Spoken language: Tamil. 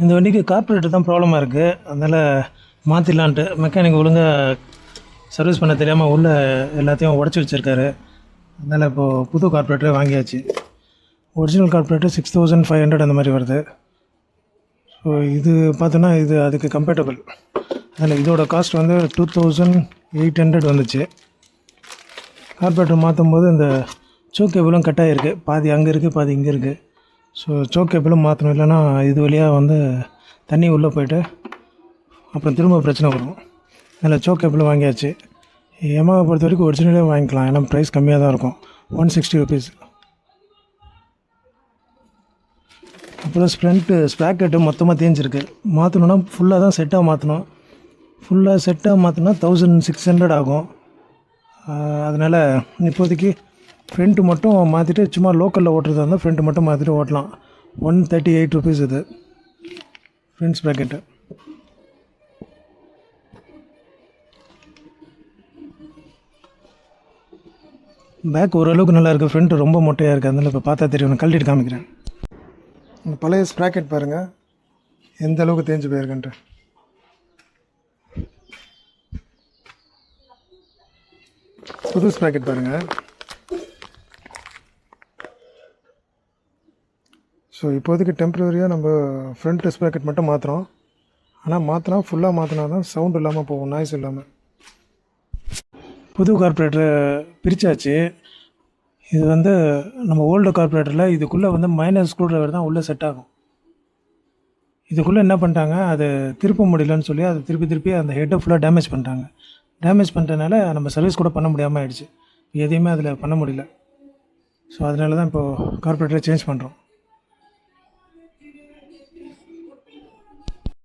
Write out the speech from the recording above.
இந்த வண்டிக்கு கார்பரேட்டர் தான் ப்ராப்ளமாக இருக்குது. அதனால் மாற்றிடலான்ட்டு மெக்கானிக் ஒழுங்காக சர்வீஸ் பண்ண தெரியாமல் உள்ளே எல்லாத்தையும் உடச்சி வச்சுருக்காரு. அதனால் இப்போது புது கார்பரேட்டரே வாங்கியாச்சு. ஒரிஜினல் கார்பரேட்டர் 6500 அந்த மாதிரி வருது. ஸோ இது பார்த்தோன்னா இது அதுக்கு கம்பேட்டபிள். அதில் இதோட காஸ்ட் வந்து 2800 வந்துச்சு. கார்பரேட்டர் மாற்றும் போது இந்த சோக் கேபிளும் கட் ஆகிருக்கு. பாதி அங்கே இருக்குது, பாதி இங்கே இருக்குது. ஸோ சோக் கேபிளும் மாற்றணும், இல்லைன்னா இது வழியாக வந்து தண்ணி உள்ளே போய்ட்டு அப்புறம் திரும்ப பிரச்சனை வரும். அதில் சோக் கேபிளும் வாங்கியாச்சு. யமாவை பொறுத்த வரைக்கும் ஒரிஜினலே வாங்கிக்கலாம், ஏன்னா ப்ரைஸ் கம்மியாக தான் இருக்கும், 160 ருபீஸ். அப்புறம் ஸ்ப்ராக்கெட்டு மொத்தமாக தேஞ்சிருக்கு. மாற்றணுன்னா ஃபுல்லாக தான் செட்டாக மாற்றணும். ஃபுல்லாக செட்டாக மாற்றினா 1600 ஆகும். அதனால் இப்போதைக்கு ஃப்ரண்ட்டு மட்டும் மாற்றிட்டு சும்மா லோக்கலில் ஓட்டுறதா இருந்தால் ஃப்ரண்ட்டு மட்டும் மாற்றிட்டு ஓட்டலாம். 138 ருபீஸ் இது ஃப்ரண்ட்ஸ் ப்ராக்கெட்டு. பேக் ஓரளவுக்கு நல்லா இருக்குது, ஃப்ரண்ட்டு ரொம்ப மொட்டையாக இருக்குது. அதனால் இப்போ பார்த்தா தெரியும், நான் கழட்டிட்டு காமிக்கிறேன். இந்த பழைய ஸ்ப்ராக்கெட் பாருங்கள் எந்த அளவுக்கு தேஞ்சு போயிருக்குன்ட்டு. புது ஸ்ப்ராக்கெட் பாருங்கள். ஸோ இப்போதைக்கு டெம்ப்ரவரியாக நம்ம ஃப்ரண்ட் ஸ்ப்ராக்கெட் மட்டும் மாற்றுறோம். ஆனால் மாற்றினா ஃபுல்லாக மாற்றினா தான் சவுண்ட் இல்லாமல் போகும், நாய்ஸ் இல்லாமல். புது கார்பரேட்டரை பிரித்தாச்சு. இது வந்து நம்ம ஓல்டு கார்பரேட்டரில் இதுக்குள்ளே வந்து மைனர் ஸ்க்ரூ ட்ரைவர் தான் உள்ளே செட் ஆகும். இதுக்குள்ளே என்ன பண்ணிட்டாங்க, அது திருப்ப முடியலன்னு சொல்லி அதை திருப்பி அந்த ஹெட்டை ஃபுல்லாக டேமேஜ் பண்ணிட்டாங்க. டேமேஜ் பண்ணுறதுனால நம்ம சர்வீஸ் கூட பண்ண முடியாமல் ஆயிடுச்சு. எதையுமே அதில் பண்ண முடியல. ஸோ அதனால தான் இப்போது கார்பரேட்டரை சேஞ்ச் பண்ணுறோம்.